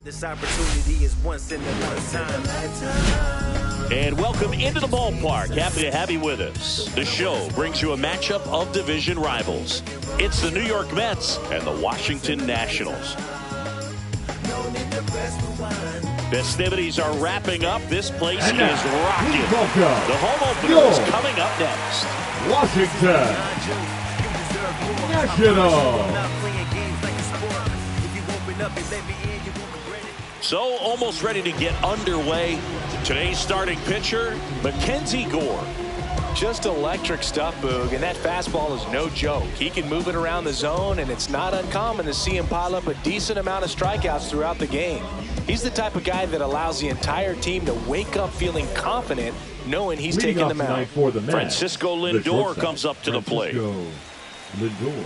This opportunity is once in a lifetime. And welcome into the ballpark. Happy to have you with us. The show brings you a matchup of division rivals. It's the New York Mets and the Washington Nationals. Festivities are wrapping up. This place is rocking. The home opener is coming up next. Washington Nationals. So almost ready to get underway. Today's starting pitcher, Mackenzie Gore. Just electric stuff, Boog, and that fastball is no joke. He can move it around the zone, and it's not uncommon to see him pile up a decent amount of strikeouts throughout the game. He's the type of guy that allows the entire team to wake up feeling confident, knowing he's taking them out. For the Mets, Francisco Lindor comes up to the plate. Lindor.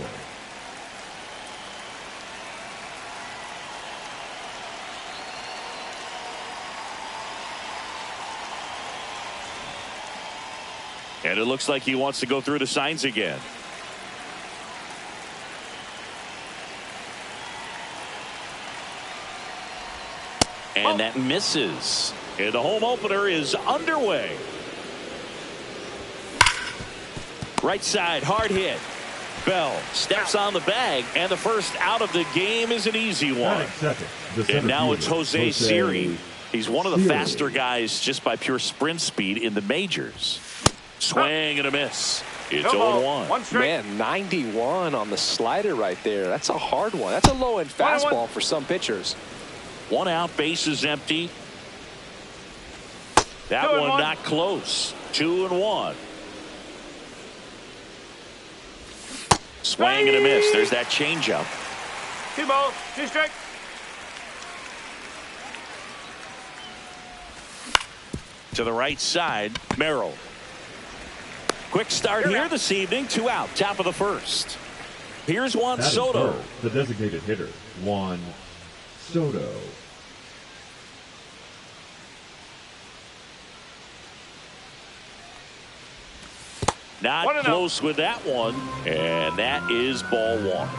And it looks like he wants to go through the signs again. And that misses. And the home opener is underway. Right side, hard hit. Bell steps on the bag, and the first out of the game is an easy one. And now it's Jose Siri. He's one of the faster guys just by pure sprint speed in the majors. Swing and a miss. It's 0-1. Man, 91 on the slider right there. That's a hard one. That's a low-end fastball for some pitchers. One out, base is empty. That one not close. 2-1. Swing and a miss. There's that changeup. 2 balls, 2 strikes. To the right side, Merrill. Quick start here this evening. 2 out, top of the first. Here's Juan Soto. The designated hitter, Juan Soto. Not close with that one, and that is ball 1.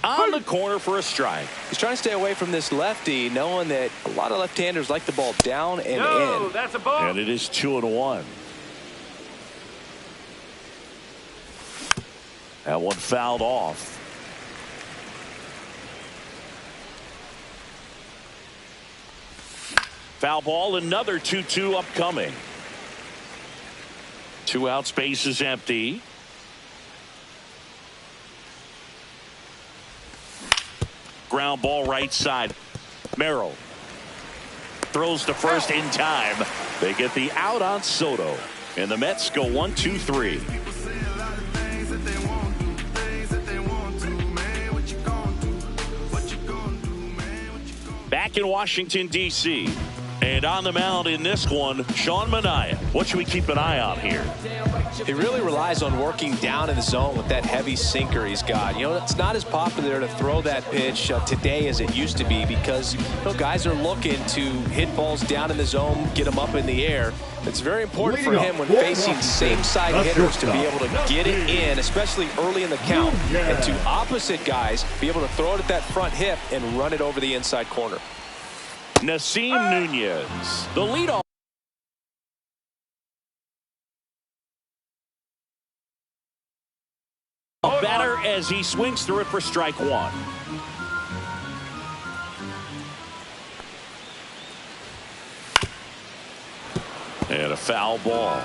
On the corner for a strike. He's trying to stay away from this lefty, knowing that a lot of left-handers like the ball down and in. That's a ball. And it is 2-1. That one fouled off. Foul ball, another 2-2 upcoming. 2 out, space is empty. Ground ball right side. Merrill throws to first in time. They get the out on Soto. And the Mets go 1-2-3. Back in Washington, D.C. And on the mound in this one, Sean Manaea. What should we keep an eye on here? He really relies on working down in the zone with that heavy sinker he's got. You know, it's not as popular to throw that pitch today as it used to be because, you know, guys are looking to hit balls down in the zone, get them up in the air. It's very important for him when facing same-side hitters to be able to get it in, especially early in the count, and to opposite guys be able to throw it at that front hip and run it over the inside corner. Nasim Nunez, the leadoff batter as he swings through it for strike 1. And a foul ball.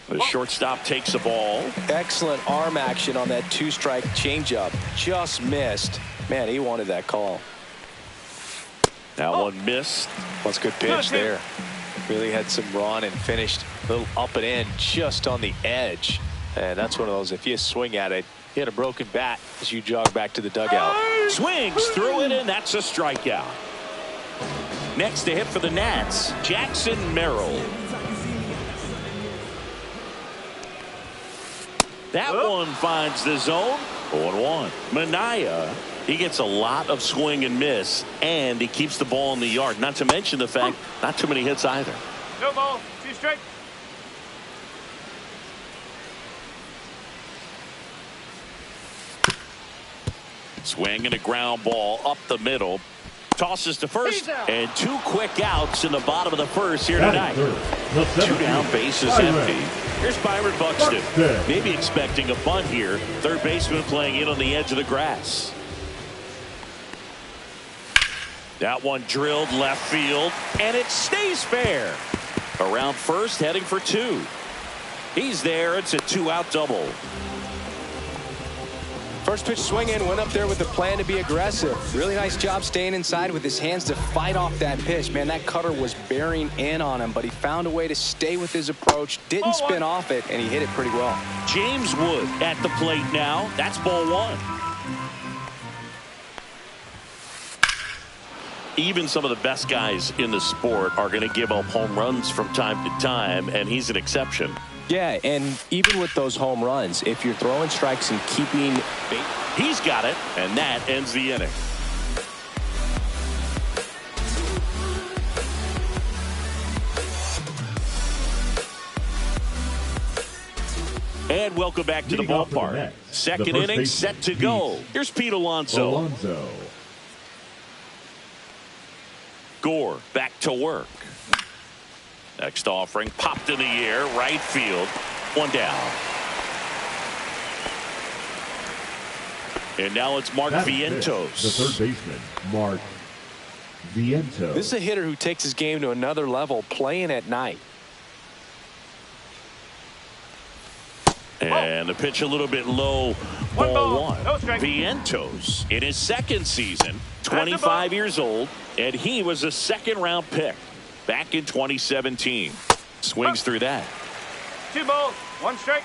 The shortstop takes the ball. Excellent arm action on that 2-strike changeup. Just missed. Man, he wanted that call. That one missed. That's a good pitch there. Really had some run and finished a little up and in just on the edge. And that's one of those, if you swing at it, you had a broken bat as you jog back to the dugout. Swings through it, and that's a strikeout. Next to hit for the Nats, Jackson Merrill. That one finds the zone. 0-1. Manaea, he gets a lot of swing and miss, and he keeps the ball in the yard. Not to mention the fact, not too many hits either. No ball, 2 strikes. Swinging a ground ball up the middle. Tosses to first, and 2 quick outs in the bottom of the first here tonight. 2 down, bases empty. Here's Byron Buxton. Maybe expecting a bunt here. Third baseman playing in on the edge of the grass. That one drilled left field, and it stays fair. Around first, heading for 2. He's there. It's a 2-out double. First pitch swing in, went up there with the plan to be aggressive. Really nice job staying inside with his hands to fight off that pitch. Man, that cutter was bearing in on him, but he found a way to stay with his approach, didn't spin off it, and he hit it pretty well. James Wood at the plate now. That's ball 1. Even some of the best guys in the sport are going to give up home runs from time to time, and he's an exception. Yeah, and even with those home runs, if you're throwing strikes and keeping... He's got it, and that ends the inning. And welcome back to the ballpark. Second inning set to go. Here's Pete Alonso. Gore back to work. Next offering popped in the air, right field. 1 down. And now it's Mark Vientos. The third baseman, Mark Vientos. This is a hitter who takes his game to another level, playing at night. And the pitch a little bit low. Ball 1. Vientos in his second season, 25 years old, and he was a second-round pick back in 2017. Swings through that. 2 balls, 1 strike.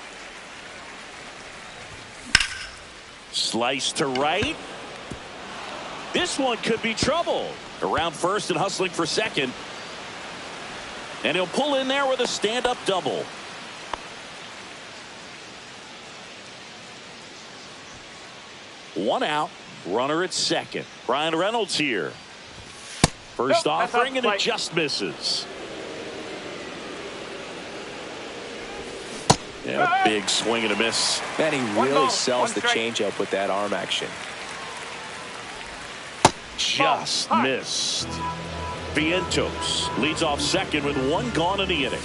Slice to right. This one could be trouble. Around first and hustling for second. And he'll pull in there with a stand-up double. One out. Runner at second. Brian Reynolds here. First offering, and it just misses. Yeah, big swing and a miss. Man, he really sells the changeup with that arm action. Just missed. Vientos leads off second with 1 gone in the inning.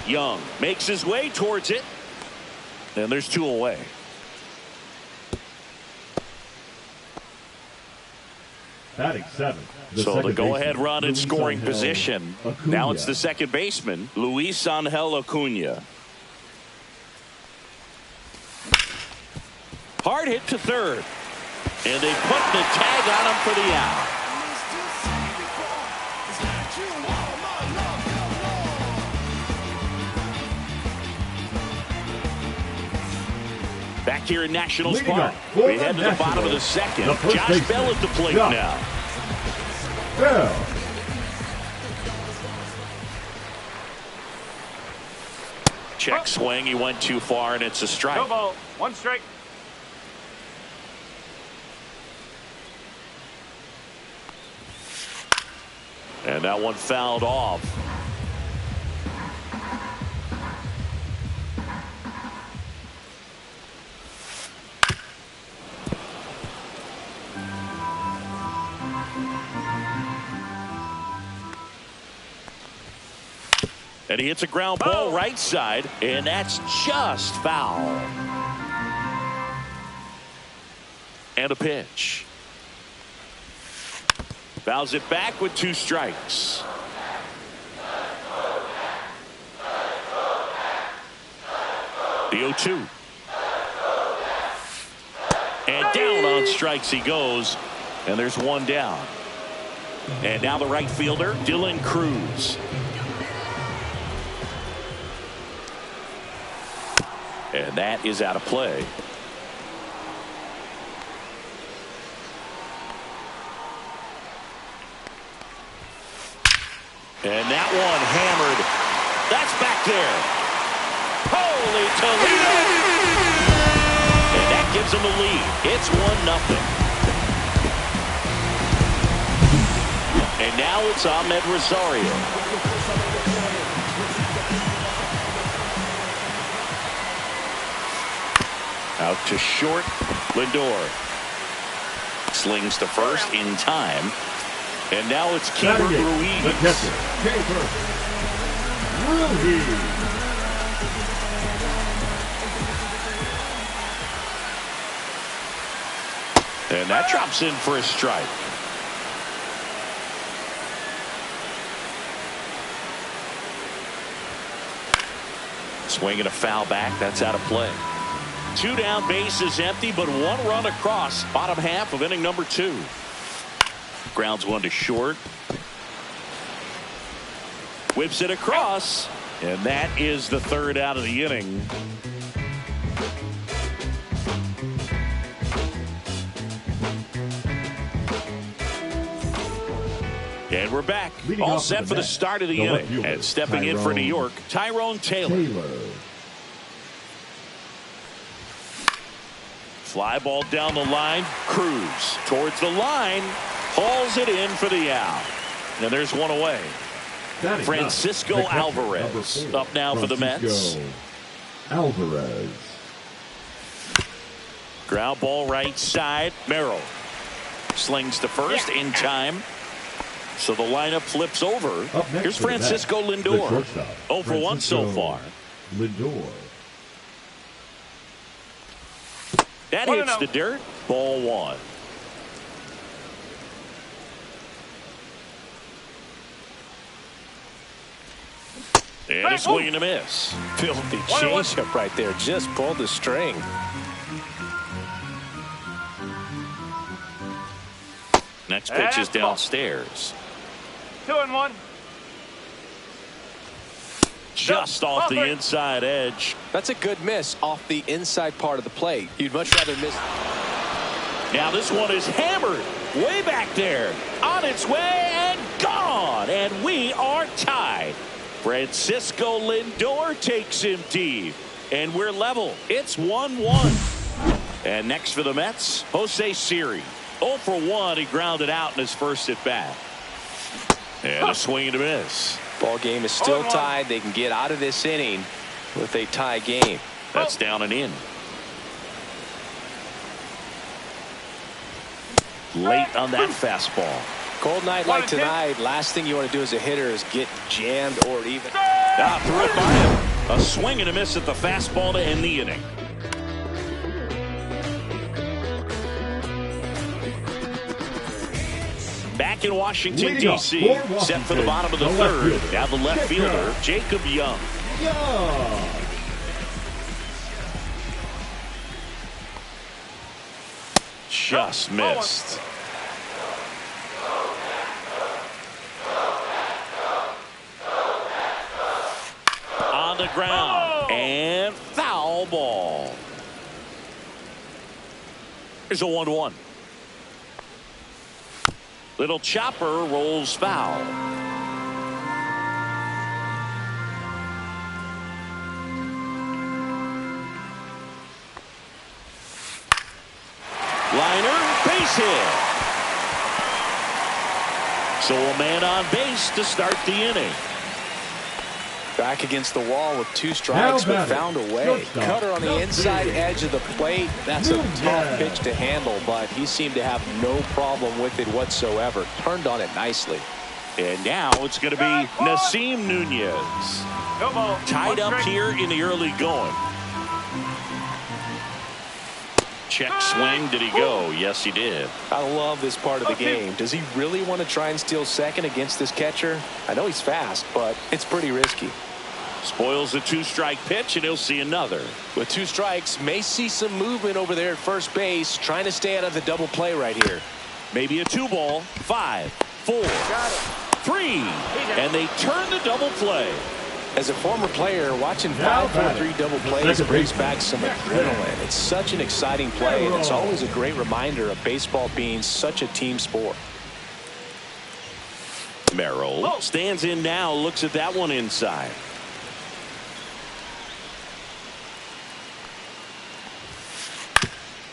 Young makes his way towards it. And there's 2 away. Batting 7. So the go-ahead run in scoring position. Now it's the second baseman, Luis Angel Acuna. Hard hit to third. And they put the tag on him for the out. Back here in Nationals Park. We head to the bottom of the second. Josh Bell at the plate now. Bell. Check swing. He went too far, and it's a strike. 2 balls, 1 strike. And that one fouled off. And he hits a ground ball right side, and that's just foul. And a pitch. Fouls it back with 2 strikes. The 0-2. And down on strikes he goes, and there's 1 down. And now the right fielder, Dylan Cruz. And that is out of play. And that one hammered. That's back there. Holy Toledo. And that gives them the lead. It's 1-0. And now it's Ahmed Rosario. Out to short. Lindor slings to first in time. And now it's Keeper Ruiz. The catcher, Keeper Ruiz. And that drops in for a strike. Swinging a foul back. That's out of play. 2 down, base is empty, but 1 run across. Bottom half of inning number 2. Grounds one to short. Whips it across. And that is the 3rd out of the inning. And we're back. All set for the start of the inning. And stepping in for New York, Tyrone Taylor. Fly ball down the line. Cruz towards the line. Hauls it in for the out. And there's one away. Francisco Alvarez up now for the Mets. Alvarez. Ground ball right side. Merrill slings to first in time. So the lineup flips over. Here's Francisco Lindor. 0 for 1 so far. Lindor. That hits the dirt. Ball 1. And a swing and a miss. Filthy changeup right there. Just pulled the string. Next pitch is downstairs. 2-1. Just off the inside edge. That's a good miss off the inside part of the plate. You'd much rather miss. Now this one is hammered way back there. On its way and gone. And we are tied. Francisco Lindor takes him deep. And we're level. It's 1-1. And next for the Mets, Jose Siri. 0 for 1. He grounded out in his first at bat. And a swing and a miss. Ball game is still tied. They can get out of this inning with a tie game. That's down and in. Late on that fastball. Cold night like tonight, last thing you want to do as a hitter is get jammed or even. Threw it by him. A swing and a miss at the fastball to end the inning. Back in Washington, D.C., set for the bottom of the 3rd. Now the left fielder, Jacob Young. Just missed. On the ground. And foul ball. Here's a 1-1. Little chopper rolls foul. Liner, base hit. So a man on base to start the inning. Back against the wall with 2 strikes, but found a way. Cutter on the inside edge of the plate. That's a tough pitch to handle, but he seemed to have no problem with it whatsoever. Turned on it nicely. And now it's going to be Nasim Nunez. Tied up here in the early going. Check swing. Did he go? Yes, he did. I love this part of the game. Does he really want to try and steal second against this catcher? I know he's fast, but it's pretty risky. Spoils a 2-strike pitch, and he'll see another. With 2 strikes, may see some movement over there at first base, trying to stay out of the double play right here. Maybe a 2-ball. 5, 4, 3, and they turn the double play. As a former player, watching 5, 4, 3 double plays brings back some adrenaline. It's such an exciting play, and it's always a great reminder of baseball being such a team sport. Merrill stands in now, looks at that one inside.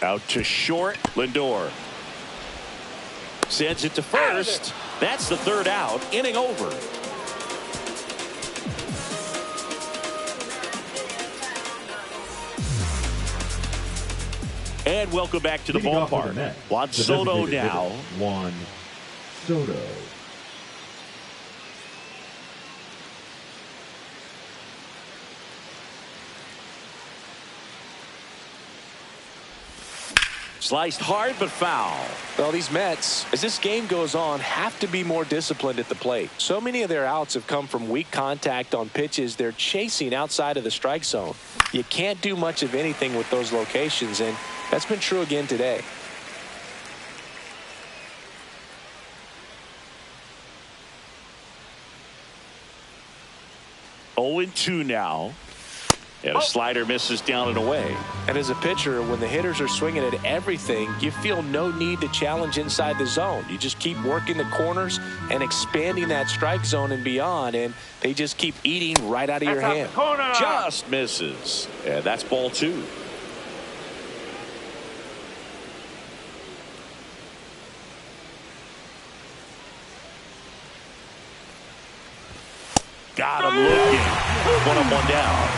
Out to short. Lindor sends it to first. That's the 3rd out. Inning over. And welcome back to the Leading off with ballpark. net, Juan the Soto designated now. hitter, Juan Soto. Sliced hard but foul. Well, these Mets, as this game goes on, have to be more disciplined at the plate. So many of their outs have come from weak contact on pitches they're chasing outside of the strike zone. You can't do much of anything with those locations, and that's been true again today. Oh, 0-2 now. And a slider misses down and away. And as a pitcher, when the hitters are swinging at everything, you feel no need to challenge inside the zone. You just keep working the corners and expanding that strike zone and beyond, and they just keep eating right out of your hand. Just misses. And that's ball 2. Got him looking. 1 up, 1 down.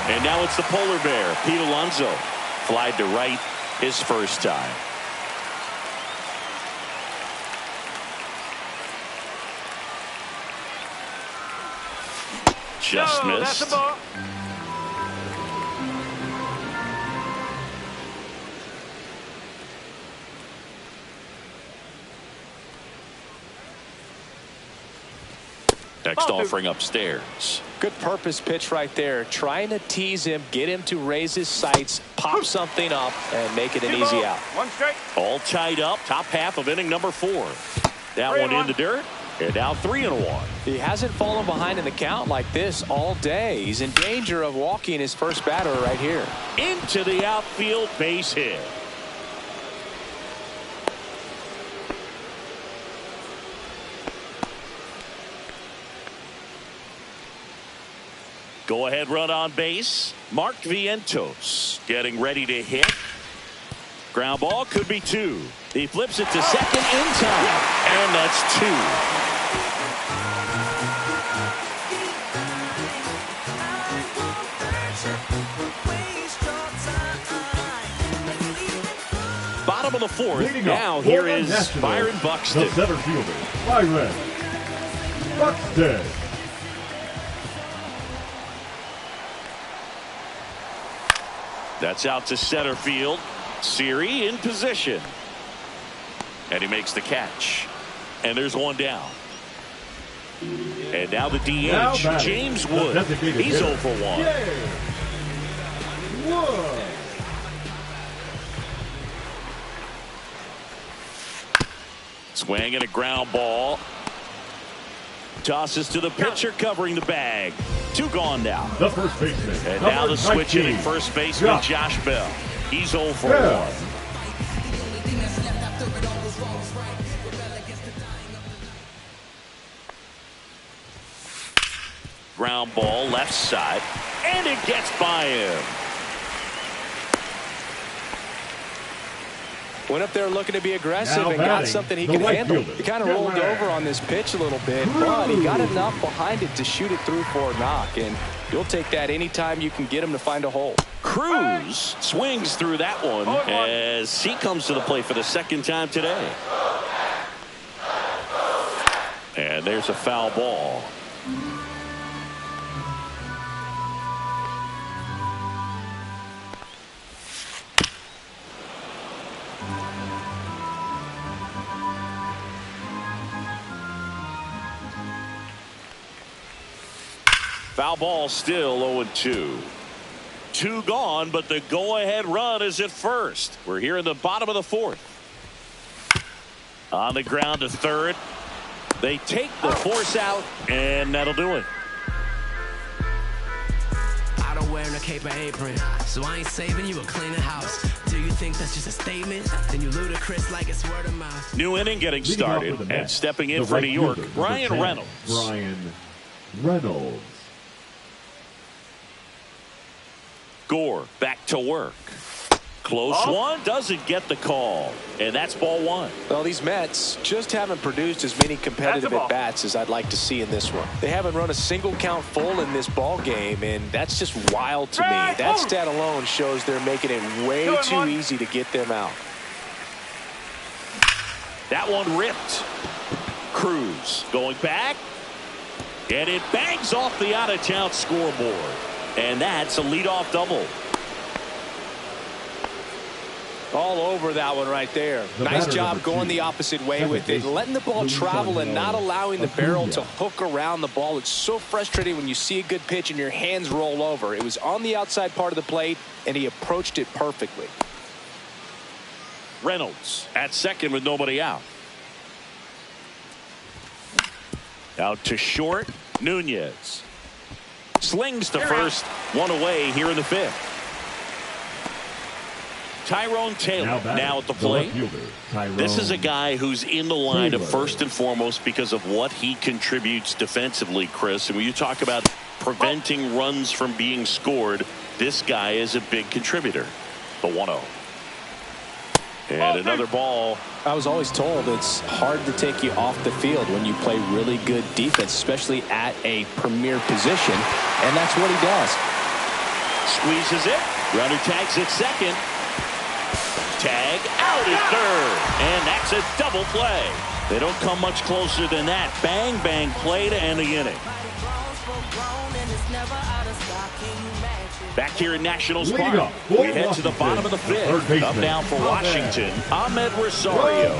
And now it's the polar bear, Pete Alonso. Flied to right his first time. Just missed. That's the ball. Next offering upstairs. Good purpose pitch right there. Trying to tease him, get him to raise his sights, pop something up, and make it an easy out. 1 strike. All tied up. Top half of inning number 4. That one in the dirt. And now 3-1. He hasn't fallen behind in the count like this all day. He's in danger of walking his first batter right here. Into the outfield, base hit. Go ahead run on base. Mark Vientos getting ready to hit. Ground ball could be 2. He flips it to second in time. And that's 2. Bottom of the 4th. Now here is Byron Buxton. The center fielder, Byron Buxton. That's out to center field. Siri in position. And he makes the catch. And there's 1 down. And now the DH, James Wood. He's 0 for 1. Wood. Swing and a ground ball. Tosses to the pitcher covering the bag. 2 gone now. The first baseman. And now the switch hitting first baseman Josh Bell. He's 0 for 1. Ground ball left side. And it gets by him. Went up there looking to be aggressive and got something he could handle. He kind of rolled over on this pitch a little bit, but he got enough behind it to shoot it through for a knock, and you'll take that anytime you can get him to find a hole. Cruz swings through that one as he comes to the plate for the 2nd time today. And there's a foul ball. Foul ball still 0-2. 2 gone, but the go-ahead run is at first. We're here in the bottom of the 4th. On the ground to third. They take the force out, and that'll do it. I don't wear a cape or apron, so I ain't saving you or cleaning house. Do you think that's just a statement? Then you ludicrous like it's word of mouth. New inning getting started, and stepping in for New York, Brian Reynolds. Brian Reynolds. Gore back to work. Close one, doesn't get the call. And that's ball one. Well, these Mets just haven't produced as many competitive at-bats as I'd like to see in this one. They haven't run a single count full in this ball game, and that's just wild to me. That stat alone shows they're making it way too easy to get them out. That one ripped. Cruz going back. And it bangs off the out-of-town scoreboard. And that's a leadoff double. All over that one right there. Nice job going the opposite way with it, letting the ball travel and not allowing the barrel to hook around the ball. It's so frustrating when you see a good pitch and your hands roll over. It was on the outside part of the plate, and he approached it perfectly. Reynolds at second with nobody out. Out to short. Nunez slings to first. One away here in the fifth. Tyrone Taylor now at the plate. This is a guy who's in the lineup first and foremost because of what he contributes defensively, Chris. And when you talk about preventing runs from being scored, this guy is a big contributor. The 1-0. And another ball. I was always told it's hard to take you off the field when you play really good defense, especially at a premier position. And that's what he does. Squeezes it. Runner tags at second. Tag out at third. And that's a double play. They don't come much closer than that. Bang, bang play to end the inning. Back here in Nationals Park, we head to the bottom of the fifth. Up now for Washington, Ahmed Rosario.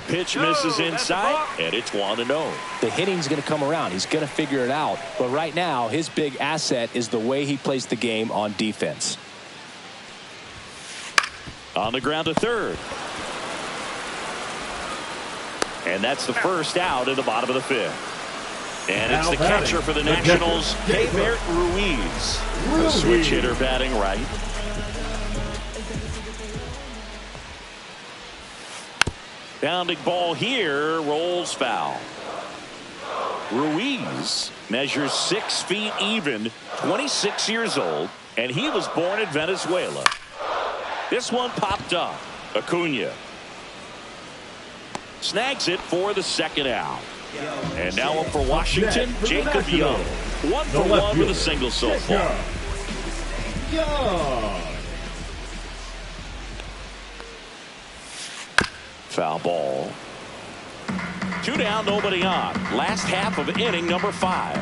Pitch misses inside, and it's 1-0. The hitting's going to come around. He's going to figure it out. But right now, his big asset is the way he plays the game on defense. On the ground to third. And that's the first out in the bottom of the fifth. And it's the catcher for the Nationals, Keibert Ruiz. The switch hitter batting right. Bounding ball here, rolls foul. Ruiz measures 6 feet even, 26 years old, and he was born in Venezuela. This one popped up. Acuna snags it for the second out. And now up for Washington, Jacob Young. 1 for 1 with a single so far. Foul ball. 2 down, nobody on. Last half of inning number 5.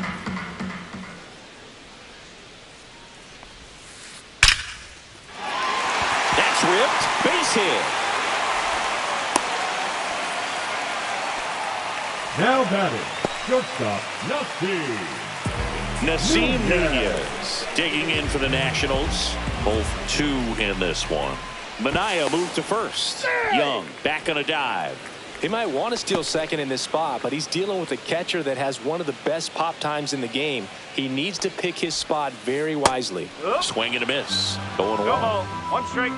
That's ripped. Base hit. Now batting, shortstop, Nasim Nunez digging in for the Nationals. Both 2 in this one. Minaya moved to first. Young back on a dive. He might want to steal second in this spot, but he's dealing with a catcher that has one of the best pop times in the game. He needs to pick his spot very wisely. Swing and a miss. Going Go one. 1 strike.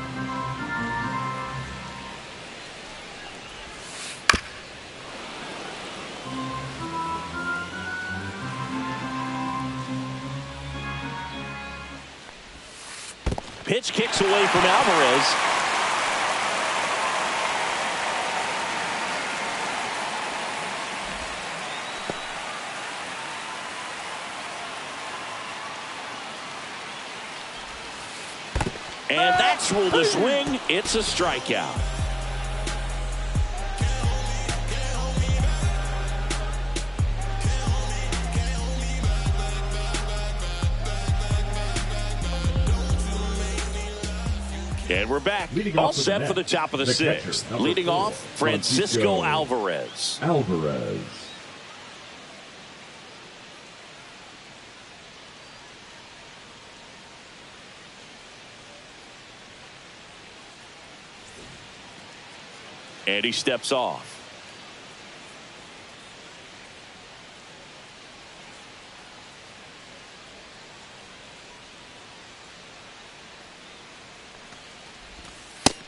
Pitch kicks away from Alvarez. And that's ruled a swing. It's a strikeout. And we're back. All set for the top of the 6th. Leading off, Francisco Alvarez. And he steps off.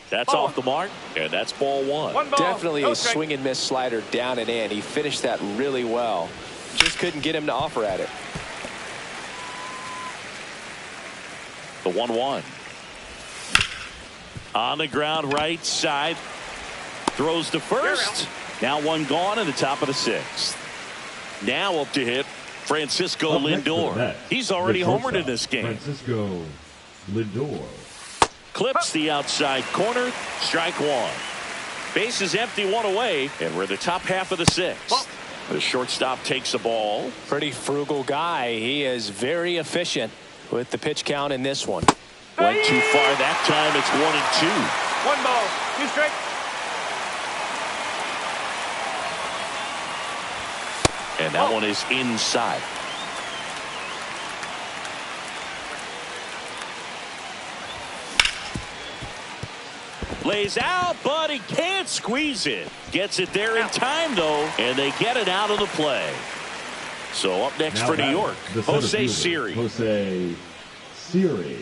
That's off the mark, and that's ball 1. Definitely a swing and miss slider down and in. He finished that really well. Just couldn't get him to offer at it. The 1-1. On the ground, right side. Throws to first. Now one gone in the top of the 6th. Now up to hit Francisco Lindor. He's already homered in this game. Francisco Lindor. Clips the outside corner. Strike 1. Base is empty, 1 away, and we're in the top half of the 6th. The shortstop takes the ball. Pretty frugal guy. He is very efficient with the pitch count in this one. Went too far that time. It's 1-2. 1 ball, 2 strikes. And that one is inside. Lays out, but he can't squeeze it. Gets it there in time, though, and they get it out of the play. So up next for New York, Jose Siri. Jose Siri.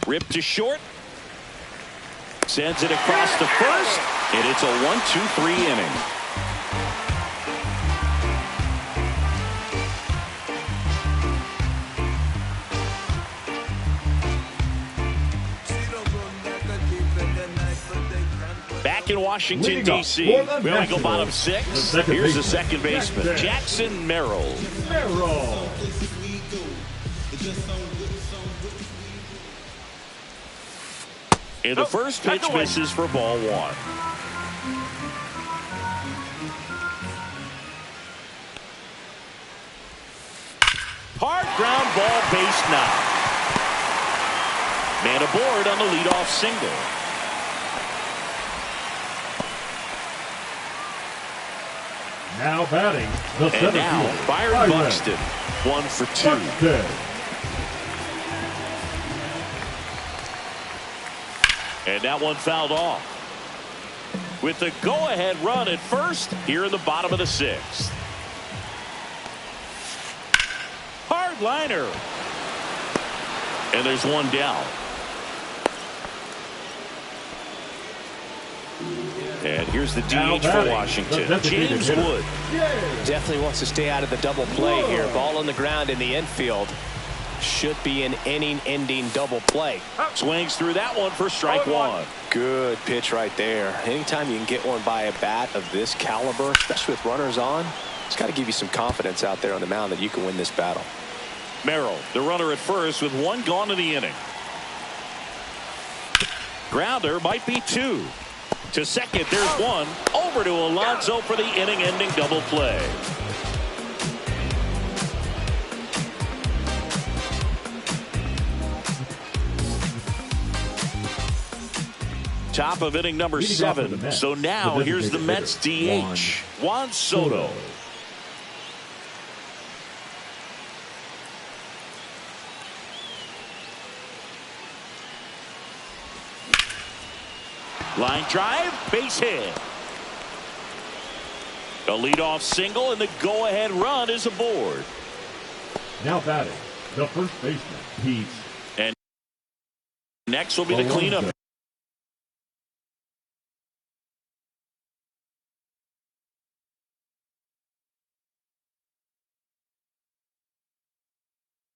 Ripped to short. Sends it across to first, and it's a 1-2-3 inning. Back in Washington, D.C., we only go bottom 6. Here's the second baseman, Jackson Merrill. And the first pitch misses for ball 1. Hard ground ball, base knock. Man aboard on the leadoff single. Now batting, the center And now fielder, Byron Buxton, 1 for 2. And that one fouled off. With the go-ahead run at first here in the bottom of the 6th. Hard liner. And there's one down. And here's the DH for Washington, James Wood. Definitely wants to stay out of the double play here. Ball on the ground in the infield. Should be an inning-ending double play. Swings through that one for strike 1. Good pitch right there. Anytime you can get one by a bat of this caliber, especially with runners on, it's got to give you some confidence out there on the mound that you can win this battle. Merrill, the runner at first with 1 gone in the inning. Grounder might be 2. To second, there's 1. Over to Alonso for the inning-ending double play. Top of inning number 7. So now here's the Mets DH, Juan Soto. Line drive, base hit. A leadoff single, and the go-ahead run is aboard. Now batting, the first baseman, Pete. And next will be the cleanup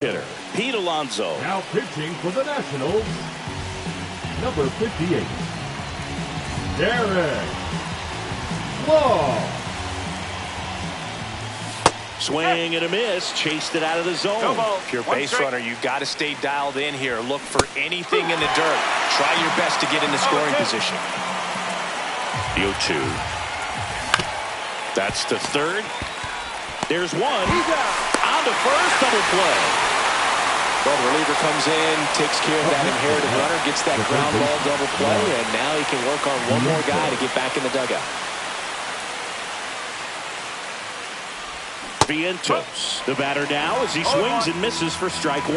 hitter, Pete Alonso. Now pitching for the Nationals, number 58, Derek Law. Swing and a miss, chased it out of the zone. If you're a base runner, you've got to stay dialed in here. Look for anything in the dirt. Try your best to get in the scoring position. The 0-2. That's to third. There's one. On to first, double play. Well, the reliever comes in, takes care of that inherited runner, gets that ground ball double play, and now he can work on one more guy to get back in the dugout. Vientos, the batter now as he swings and misses for strike 1.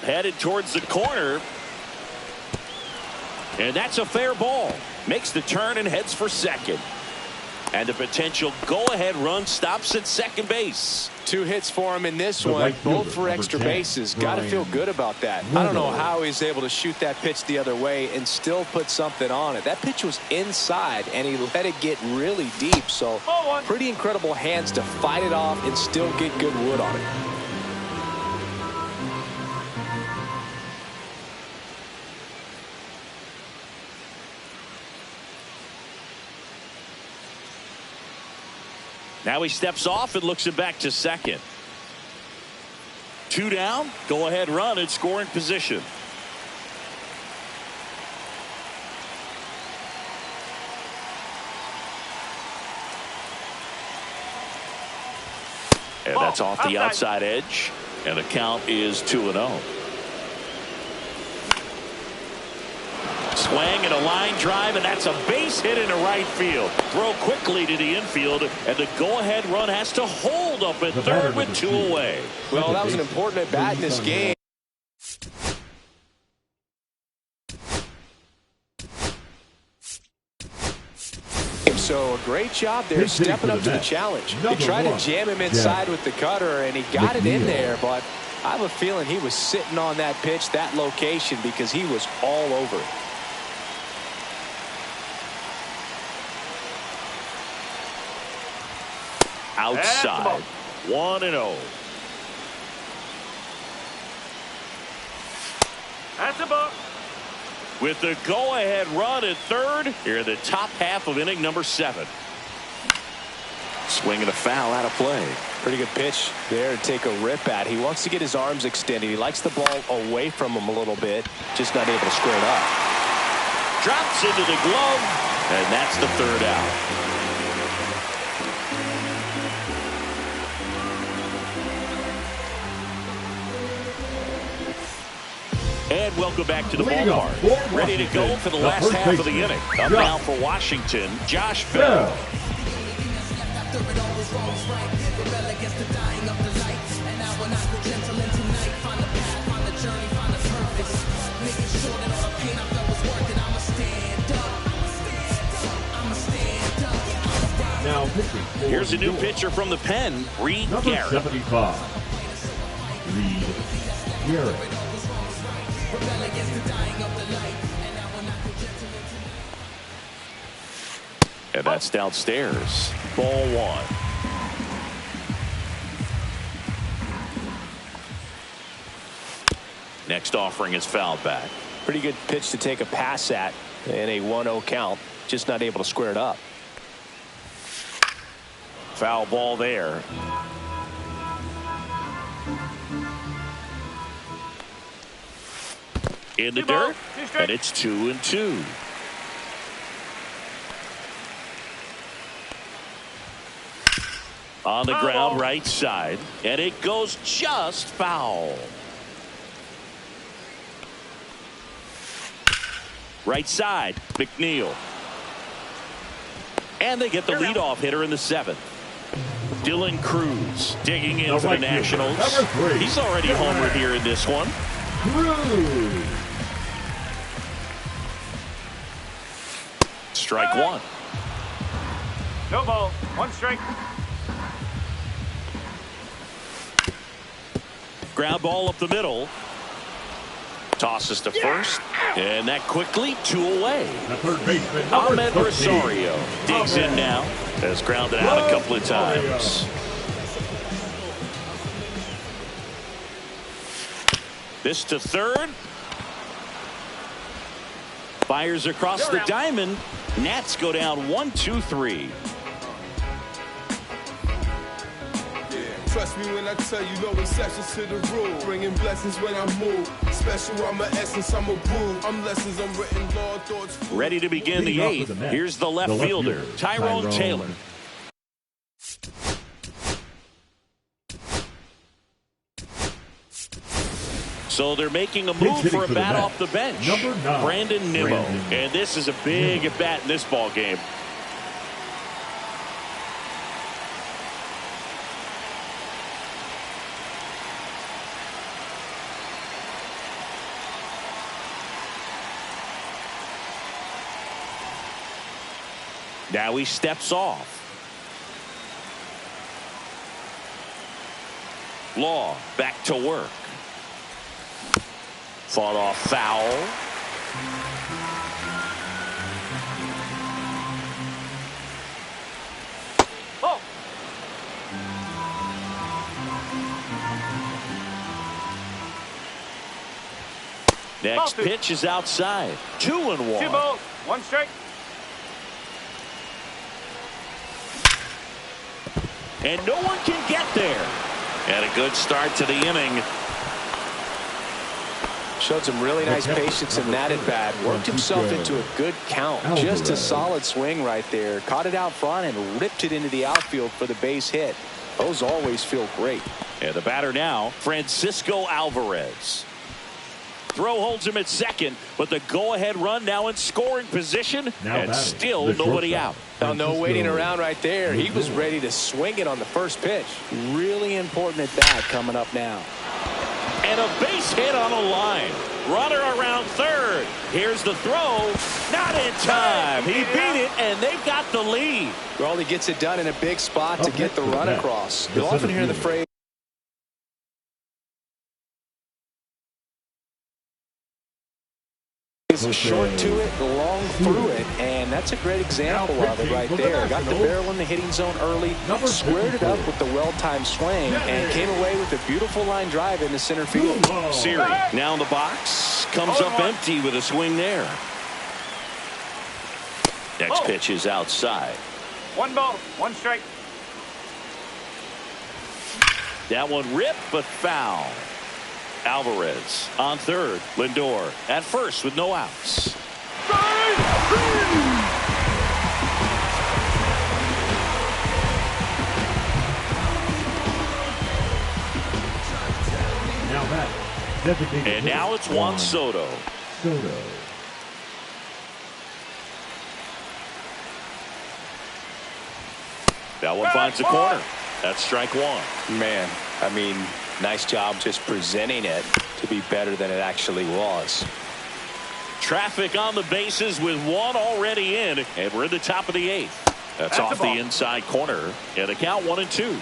Headed towards the corner. And that's a fair ball. Makes the turn and heads for second. And the potential go-ahead run stops at second base. 2 hits for him in this The one, right fielder, both for number extra 10, bases. Got to feel good about that. I don't know how he's able to shoot that pitch the other way and still put something on it. That pitch was inside, and he let it get really deep. So pretty incredible hands to fight it off and still get good wood on it. Now he steps off and looks it back to second. 2 down, go ahead run in scoring position. And that's off the outside edge, and the count is 2-0. Swing and a line drive, and that's a base hit into right field. Throw quickly to the infield, and the go-ahead run has to hold up at third with 2 away. Well, that was an important at-bat in this game. So a great job there stepping up to the challenge. He tried to jam him inside with the cutter, and he got it in there, but I have a feeling he was sitting on that pitch, that location, because he was all over it. Outside, 1-0. That's a ball. With the go-ahead run at third, here in the top half of inning number 7. Swing and a foul out of play. Pretty good pitch there to take a rip at. He wants to get his arms extended. He likes the ball away from him a little bit, just not able to square it up. Drops into the glove, and that's the 3rd out. And welcome back to the ballpark. Ready to go for the last half of the inning. Up now for Washington, Josh Bell. Now here's a new pitcher from the pen, Reed number Garrett. 75, Reed Garrett. And that's downstairs. Ball 1. Next offering is fouled back. Pretty good pitch to take a pass at in a 1-0 count. Just not able to square it up. Foul ball there. In the dirt, and it's 2-2. On the ground, right side, and it goes just foul. Right side, McNeil. And they get the leadoff hitter in the 7th. Dylan Cruz digging in for the Nationals. He's already homered here in this one. Strike 1. No ball. 1 strike. Ground ball up the middle. Tosses to first. And that quickly 2 away. Ahmed Rosario digs in now. Has grounded out a couple of times. This to third. Fires across the diamond. Nats go down 1-2-3. Trust me when I tell you no exceptions to the rule. Bringing blessings when I move. Special, I'm an essence, I'm a brew. I'm lessons, I'm written law, thoughts. Ready to begin the 8th. Here's the left fielder, Tyrone Taylor. So they're making a move for a bat off the bench. Brandon Nimmo. And this is a big at bat in this ball game. Now he steps off. Law back to work. Fought off foul. Oh. Next pitch is outside. 2-1. 2 balls, 1 strike. And no one can get there. And a good start to the inning. Showed some really nice patience in that at bat. Worked himself into a good count. Just a solid swing right there. Caught it out front and ripped it into the outfield for the base hit. Those always feel great. And the batter now, Francisco Alvarez. Throw holds him at second, but the go-ahead run now in scoring position, and still nobody out. Now, no waiting around right there. He was ready to swing it on the first pitch. Really important at bat coming up now. And a base hit on the line. Runner around third. Here's the throw. Not in time. He beat it, and they've got the lead. Well, he gets it done in a big spot to get the run across. You'll often hear the phrase, short to it, long through it, and that's a great example of it right there. Got the barrel in the hitting zone early, squared it up with the well-timed swing, and came away with a beautiful line drive into center field. Siri now in the box, comes up empty with a swing there. Next pitch is outside. 1 ball, 1 strike. That one ripped, but foul. Alvarez on third. Lindor at first with no outs. And now it's Juan Soto. That one finds the corner. That's strike 1. Man, I mean, nice job just presenting it to be better than it actually was. Traffic on the bases with one already in, and we're in the top of the 8th. That's off the inside corner, and the count 1-2.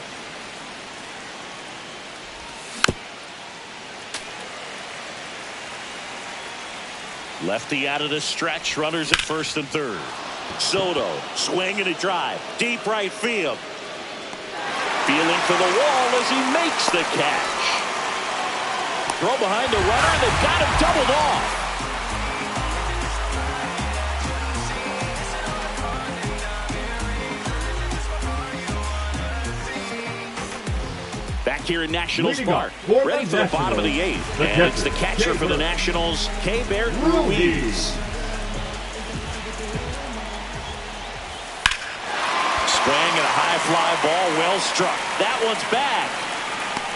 Lefty out of the stretch, runners at first and third. Soto swinging a drive, deep right field. Feeling for the wall as he makes the catch. Throw behind the runner, they've got him doubled off. Back here in Nationals Park, ready for the bottom of the 8th. And it's the catcher for the Nationals, K-Bear Ruiz. Swing and a high fly ball, well struck. That one's back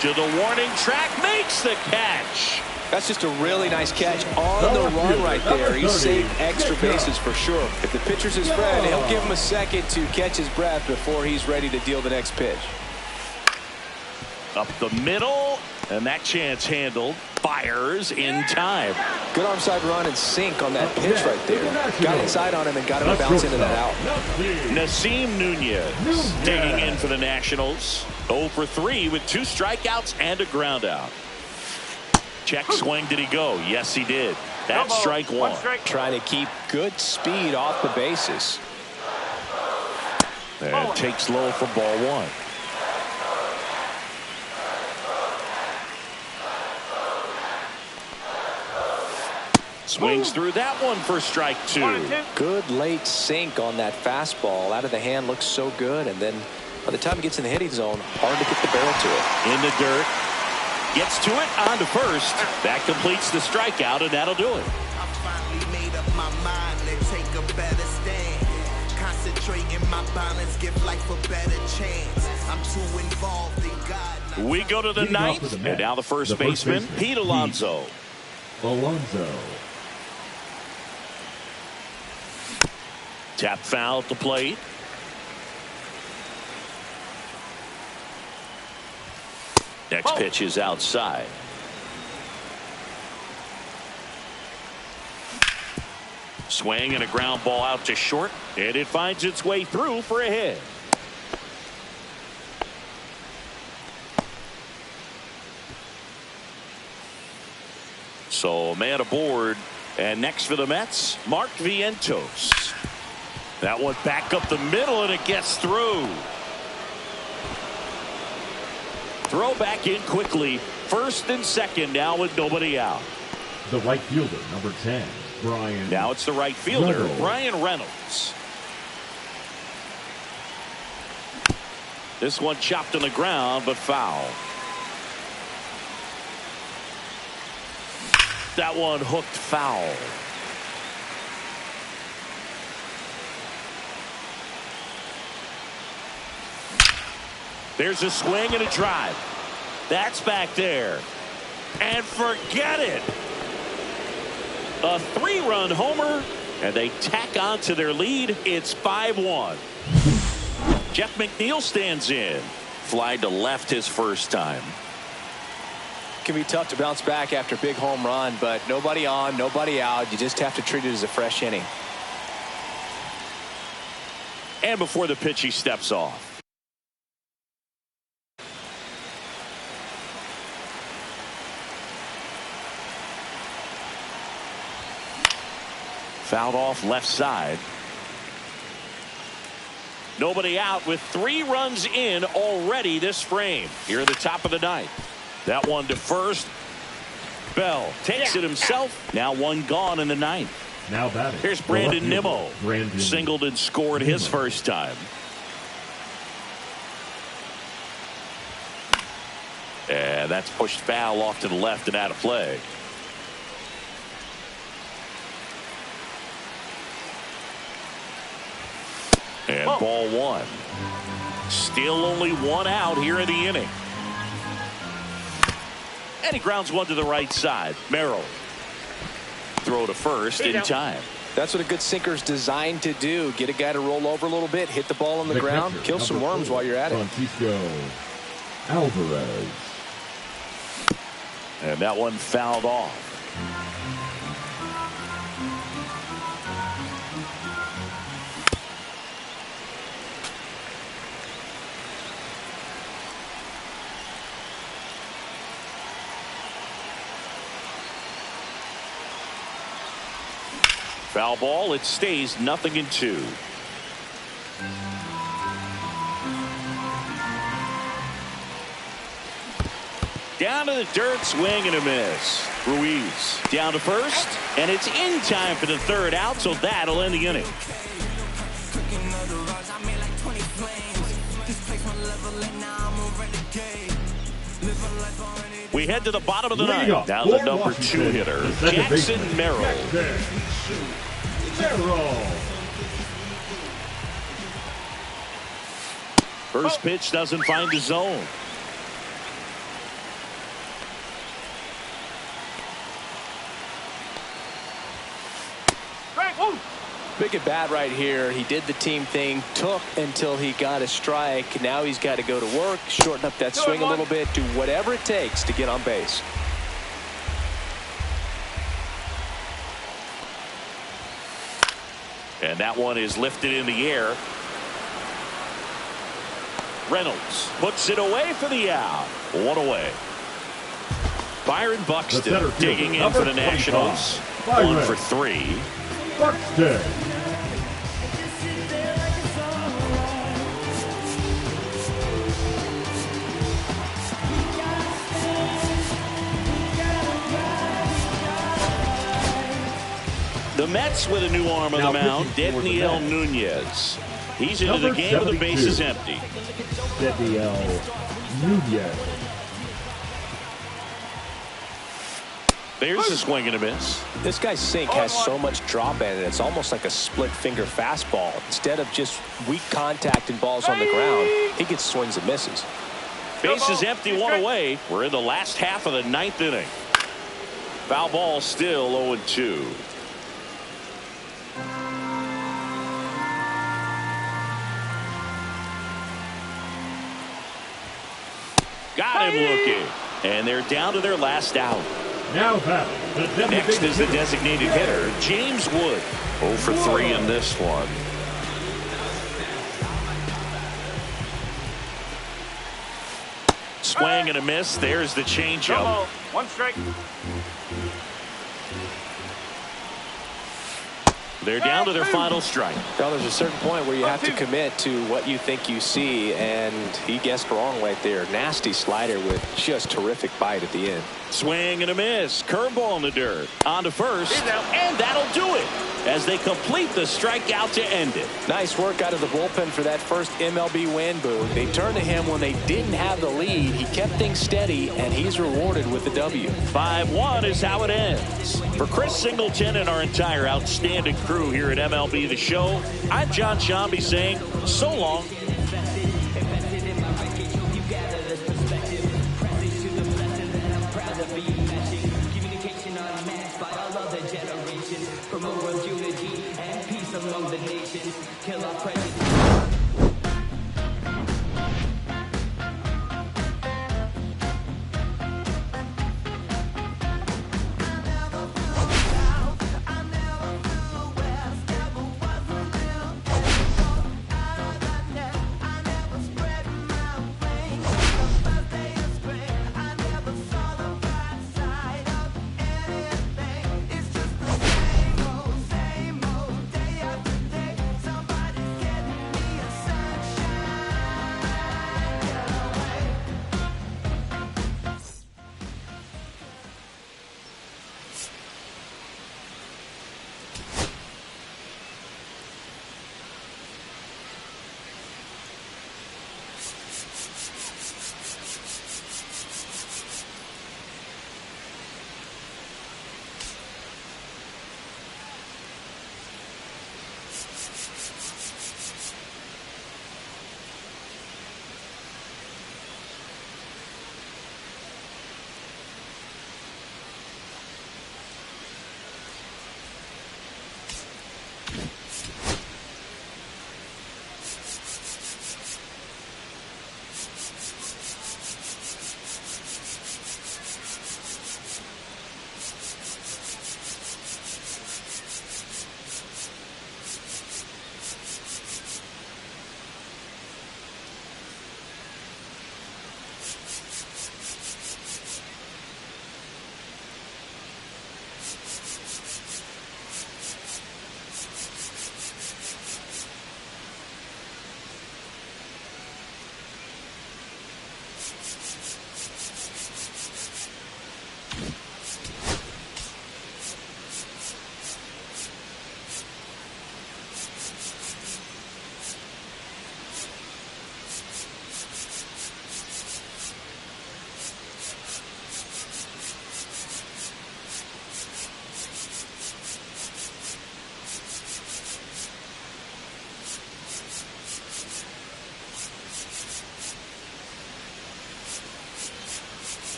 to the warning track, makes the catch. That's just a really nice catch on the run right there. He saved extra bases for sure. If the pitcher's his friend, he'll give him a second to catch his breath before he's ready to deal the next pitch. Up the middle, and that chance handled. Fires in time. Good onside run and sink on that pitch right there. Got inside on him and got him to bounce into that out. Nasim Nunez digging in for the Nationals. 0 for 3 with 2 strikeouts and a ground out. Check swing, did he go? Yes, he did. That's strike 1. Trying to keep good speed off the bases. And takes low for ball 1. Swings through that one for strike 2. Good late sink on that fastball. Out of the hand, looks so good. And then by the time it gets in the hitting zone, hard to get the barrel to it. In the dirt. Gets to it, on to first. That completes the strikeout, and that'll do it. I finally made up my mind to take a better stand. Concentrating my balance, give life a better chance. I'm too involved in God. We go to the 9th, and now the first baseman, Pete Alonso. Tap foul at the plate. Next pitch is outside. Swing and a ground ball out to short, and it finds its way through for a hit. So man aboard, and next for the Mets, Mark Vientos. That one back up the middle, and it gets through. Throw back in quickly. First and second now with nobody out. The right fielder, number 10, Brian. Now it's the right fielder, Reynolds. Brian Reynolds. This one chopped on the ground, but foul. That one hooked foul. There's a swing and a drive. That's back there. And forget it. A 3-run homer, and they tack on to their lead. It's 5-1. Jeff McNeil stands in. Fly to left his first time. Can be tough to bounce back after a big home run, but nobody on, nobody out. You just have to treat it as a fresh inning. And before the pitch, he steps off. Fouled off left side. Nobody out with 3 runs in already this frame. Here at the top of the ninth. That one to first. Bell takes it himself. Now one gone in the ninth. Now batting. Here's Brandon Nimmo. Brandon Singled and scored Nimmo. his first time. And that's pushed foul off to the left and out of play. And ball one. Still only 1 out here in the inning. And he grounds one to the right side. Merrill. Throw to first in time. That's what a good sinker is designed to do. Get a guy to roll over a little bit, hit the ball on the ground, catcher, kill some worms while you're at it. Francisco Alvarez. And that one fouled off. Foul ball. It stays 0-2. Down to the dirt, swing and a miss. Ruiz down to first, and it's in time for the 3rd out, so that'll end the inning. We head to the bottom of the ninth. Now the number 2 hitter, Jackson Merrill. First pitch doesn't find the zone. Big at bat right here. He did the team thing, took until he got a strike. Now he's got to go to work, shorten up that swing a little bit, do whatever it takes to get on base. And that one is lifted in the air. Reynolds puts it away for the out. 1 away. Byron Buxton digging in for the Nationals. 1 for 3. Buxton. The Mets with a new arm on the mound, Daniel Nunez. He's into the game with the bases empty. Daniel Nunez. There's a swing and a miss. This guy's sink has so much drop in it. It's almost like a split finger fastball. Instead of just weak contact and balls on the ground, he gets swings and misses. Bases empty, 1 away. We're in the last half of the 9th inning. Foul ball still 0-2. Got him looking. And they're down to their last out. Now battle the designated Next is the designated hitter, James Wood. 0 for 3 in this one. Swing and a miss. There's the changeup. 1 strike. They're down to their final strike. Well, there's a certain point where you have to commit to what you think you see, and he guessed wrong right there. Nasty slider with just terrific bite at the end. Swing and a miss. Curveball in the dirt. On to first, and that'll do it as they complete the strikeout to end it. Nice work out of the bullpen for that first MLB win, Boo. They turned to him when they didn't have the lead. He kept things steady, and he's rewarded with the W. 5-1 is how it ends. For Chris Singleton and our entire outstanding crew here at MLB The Show, I'm John Shambi saying so long